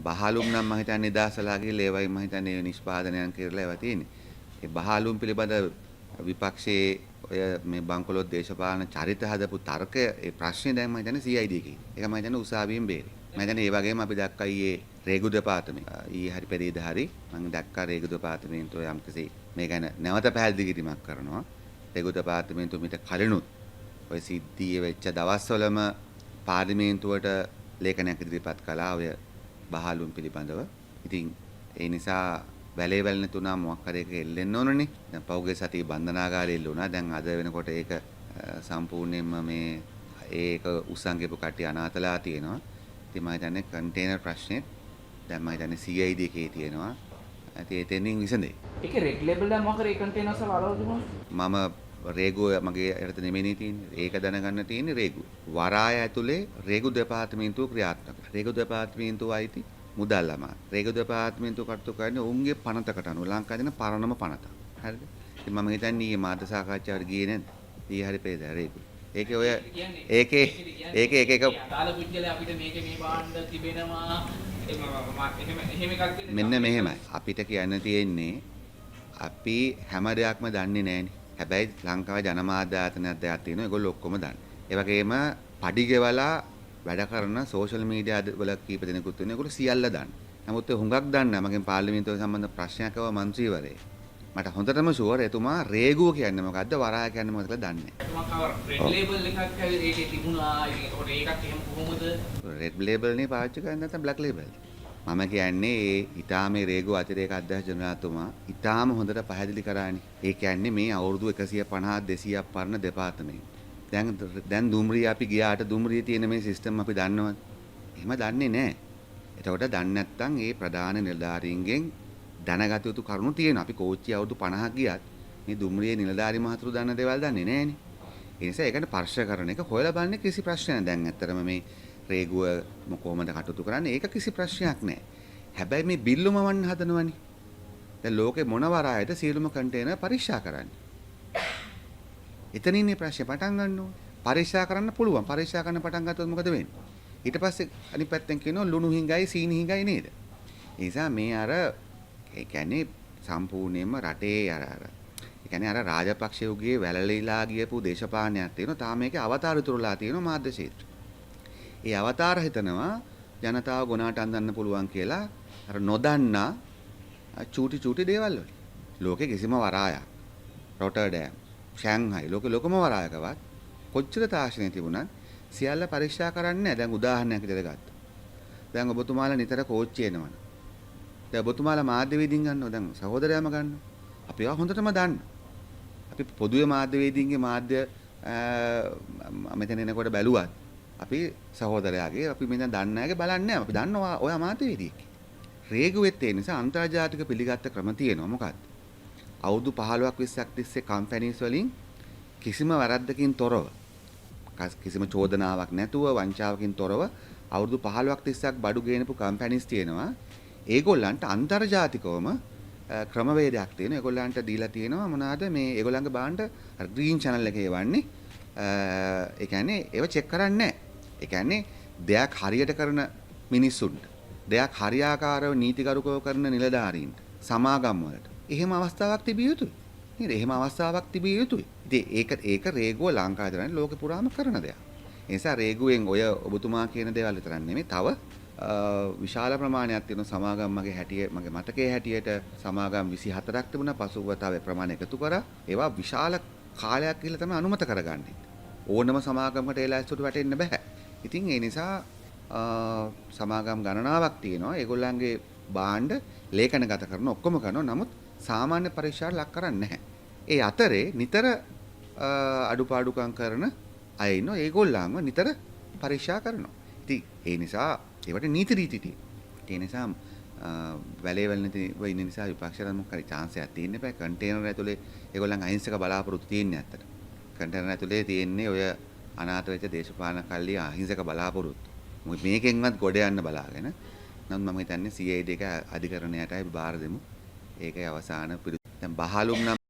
බහලුම් නම් මම හිතන්නේ නිදාසලා ගිහලා ඒවයි මම හිතන්නේ නිෂ්පාදනයන් කරලා ඒවා තියෙන්නේ. ඒ බහලුම් පිළිබඳ විපක්ෂයේ ඔය මේ බංකොලොත් දේශපාලන චරිත හදපු තර්කය ඒ ප්‍රශ්නේ දැන් මම හිතන්නේ CID එකේ. ඒක මම හිතන්නේ උසාවියෙන් බේරේ. මම හිතන්නේ ඒ වගේම අපි දැක්කා ඊයේ රේගු දෙපාර්තමේන්තුව ඊයේ හරි පෙරේද හරි මම දැක්කා රේගු දෙපාර්තමේන්තුව යම්කිසි මේ ගැන නැවත පැහැදිලි කිරීමක් කරනවා. රේගු දෙපාර්තමේන්තුව මිට කලිනුත් ඔය සිද්ධිය වෙච්ච දවස්වලම පාර්ලිමේන්තුවට ලේඛනයක් ඉදිරිපත් කළා ඔය බහලුම් පිළිබඳව. ඉතින් ඒ නිසා වැලේ වැල් නැතුණා මොකක් හරි එකක එල්ලෙන්න ඕනනේ. දැන් පෞගේ සතිය බන්ධනාගාරයේ එල්ලුණා. දැන් අද වෙනකොට ඒක සම්පූර්ණයෙන්ම මේ ඒක උස්සන්ගෙපු කට්ටිය අනාතලා තියෙනවා. ඉතින් මම හිතන්නේ කන්ටේනර් ප්‍රශ්නේ දැන් මම හිතන්නේ CID එකේ තියෙනවා. ඉතින් එතනින් විසඳේ. ඒකේ රෙඩ් ලේබල් එක මොකද ඒ කන්ටේනර්ස් වල අලවදුම? මම රේගුව මගේ යටත නෙමෙයි තියෙන්නේ. ඒක දැනගන්න තියෙන්නේ රේගුව. වරාය ඇතුලේ රේගු දෙපාර්තමේන්තුව ක්‍රියාත්මක. රේගු දෙපාර්තමේන්තුව අයිති මුදල් අමාත්‍ය. රේගු දෙපාර්තමේන්තුව කටයුතු කරන්නේ උන්ගේ පනතකට අනුව ලංකාවේ දෙන පරණම පනත. හරිද? ඉතින් මම හිතන්නේ ඊයේ මාධ්‍ය සාකච්ඡාවට ගියේ නැද්ද? ඊයේ හරි පෙරේද රේගු. ඒකේ ඔය ඒකේ එක අදාළ පුද්ගලයා අපිට මේකේ මේ භාණ්ඩ තිබෙනවා එහෙම එකක් මෙන්න මෙහෙමයි. අපිට කියන්න තියෙන්නේ අපි හැම දෙයක්ම දන්නේ නැහනේ. හැබැයි ලංකාවේ ජනමාධ්‍ය ආයතනයක් දෙයක් තියෙනවා. ඒගොල්ලෝ ඔක්කොම දන්නේ. ඒ වගේම පඩි ගෙවලා වැඩ කරන සෝෂල් මීඩියා වල කීප දෙනෙකුත් ඉන්නේ. ඒගොල්ලෝ සියල්ල දන්නේ. නමුත් හුඟක් දන්නේ නැහැ. මගෙන් පාර්ලිමේන්තුව සම්බන්ධ ප්‍රශ්නයක් ආව മന്ത്രിවරේ. මට හොඳටම ෂුවර් එතුමා රේගුව කියන්නේ මොකද්ද වරාය කියන්නේ මොකද්ද කියලා දන්නේ නැහැ. එතුමා කවර රෙඩ් ලේබල් එකක් ඇවිත් ඒකේ තිබුණා. ඒකට ඒකත් එහෙම කොහොමද? රෙඩ් ලේබල් නේ පාවිච්චි කරන්නේ නැත්නම් බ්ලැක් ලේබල්. මම කියන්නේ ඒ ඊටාමේ රේගුව අතිරේක අධ්‍යක්ෂ ජනරාල්තුමා ඊටාම හොඳට පැහැදිලි කරානේ. ඒ කියන්නේ මේ අවුරුදු 150 200ක් පරණ දෙපාර්තමේන්තුව. දැන් දුම්රිය අපි ගියාට දුම්රිය තියෙන මේ සිස්ටම් අපි දන්නවද? එහෙම දන්නේ නැහැ. එතකොට දන්නේ නැත්නම් ඒ ප්‍රධාන නිලධාරීන්ගෙන් දැනගත යුතු කරුණු තියෙනවා. අපි කෝච්චි අවුරුදු 50ක් ගියත් මේ දුම්රියේ නිලධාරි මහතුරු දන්න දේවල් දන්නේ නැහනේ. ඒ නිසා ඒකට පර්ශ කරන එක හොයලා බලන්නේ කිසි ප්‍රශ්නයක් නැහැ. දැන් ඇත්තටම මේ රේගුව කොහොමද කටයුතු කරන්නේ? ඒක කිසි ප්‍රශ්නයක් නැහැ. හැබැයි මේ බිල්ලුම වන්න හදනවනේ. දැන් ලෝකේ මොන වරායද සියලුම කන්ටේනර් පරීක්ෂා කරන්නේ. එතනින්නේ ප්‍රශ්නේ පටන් ගන්න ඕනේ. පරීක්ෂා කරන්න පුළුවන්. පරීක්ෂා කරන්න පටන් ගත්තොත් මොකද වෙන්නේ? ඊට පස්සේ අනිත් පැත්තෙන් කියනවා ලුණු හිඟයි සීනි හිඟයි නේද? ඒ නිසා මේ අර ඒ කියන්නේ සම්පූර්ණයෙන්ම රටේ අර ඒ කියන්නේ අර රාජපක්ෂයෝගේ වැළලීලා ගියපු දේශපාලනයක් තියෙනවා. තාම මේකේ අවතාර ඉතුරුලා තියෙනවා මාධ්‍ය ක්ෂේත්‍රය. ඒ අවතාර හිතනවා ජනතාව ගොනාට අඳන්න පුළුවන් කියලා අර නොදන්නා චූටි චූටි දේවල් වලින්. ලෝකේ කිසිම වරායක් රොටර්ඩෑම්, ෂැන්හයි ලෝකේ ලොකම වරායකවත් කොච්චර තාක්ෂණය තිබුණත් සියල්ල පරීක්ෂා කරන්නේ නැහැ. දැන් උදාහරණයක් විදිහට ගත්තා. දැන් ඔබතුමාලා නිතර කෝච්චි එනවනේ. දැන් ඔබතුමාලා මාධ්‍යවේදීන් ගන්නවා. දැන් සහෝදරයාම ගන්නවා. අපි ඒවා හොඳටම දන්නවා. අපි පොදුවේ මාධ්‍යවේදීන්ගේ මාධ්‍ය මෙතන එනකොට බැලුවත් අපි සහෝදරයාගේ අපි මෙතන දන්නේ නැගේ බලන්නේ නැහැ. අපි දන්නවා ඔය මාධ්‍යවේදියෙක්. රේගුවෙත් ඒ නිසා අන්තර්ජාතික පිළිගත්ත ක්‍රම තියෙනවා. මොකක්ද? අවුරුදු 15ක් 20ක් තිස්සේ කම්පැනිස් වලින් කිසිම වැරද්දකින් තොරව කිසිම චෝදනාවක් නැතුව වංචාවකින් තොරව අවුරුදු 15ක් 30ක් බඩු ගේනපු කම්පැනිස් තියෙනවා. ඒගොල්ලන්ට අන්තර්ජාතිකවම ක්‍රමවේදයක් තියෙනවා. ඒගොල්ලන්ට දීලා තියෙනවා මොනවාද මේ ඒගොල්ලන්ගේ බාණ්ඩ ග්‍රීන් channel එකේ වන්නේ. ඒ කියන්නේ ඒව චෙක් කරන්නේ නැහැ. ඒ කියන්නේ දෙයක් හරියට කරන මිනිස්සුන්ට, දෙයක් හරියාකාරව නීතිගරුකව කරන නිලධාරීන්ට, සමාගම් වලට එහෙම අවස්ථාවක් තිබිය යුතුයි. නේද? එහෙම අවස්ථාවක් තිබිය යුතුයි. ඉතින් ඒක රේගුව ලංකාවේ තරන්නේ ලෝකේ පුරාම කරන දෙයක්. ඒ නිසා රේගුවෙන් ඔය ඔබතුමා කියන දේවල් විතරක් නෙමෙයි තව විශාල ප්‍රමාණයක් තියෙන සමාගම් මගේ මතකයේ හැටියට සමාගම් 24ක් තිබුණා. පසුව තව ප්‍රමාණ එකතු කරා. ඒවා විශාල කාලයක් ගිහලා තමයි අනුමත කරගන්නේ. ඕනම සමාගමකට ඒ ලැයිස්තුවට වැටෙන්න බෑ. ඉතින් ඒ නිසා සමාගම් ගණනාවක් තියෙනවා. ඒගොල්ලන්ගේ භාණ්ඩ ලේඛනගත කරන ඔක්කොම කරනවා. නමුත් සාමාන්‍ය පරීක්ෂාවට ලක් කරන්නේ නැහැ. ඒ අතරේ නිතර අඩුපාඩුකම් කරන අය ඉන්නවා. ඒගොල්ලන්ව නිතර පරීක්ෂා කරනවා. ඉතින් ඒ නිසා ඒවට නීති රීති තියෙනවා. ඒ නිසා වැලේ වැල් නැති වෙන්න නිසා විපක්ෂයට මොකක් හරි chance එකක් තියෙන්න බෑ. කන්ටේනර් ඇතුලේ ඒගොල්ලන් අහිංසක බලාපොරොත්තු තියෙන්නේ ඇත්තට. කන්ටේනර් ඇතුලේ තියෙන්නේ ඔය අනාථ වෙච්ච දේශපාලන කල්ලි අහිංසක බලාපොරොත්තු. මොකද මේකෙන්වත් ගොඩ යන්න බලාගෙන. නමුත් මම හිතන්නේ CID එක අධිකරණයටයි බාර දෙමු. ඒකයි අවසාන දැන් බහලුම් නම්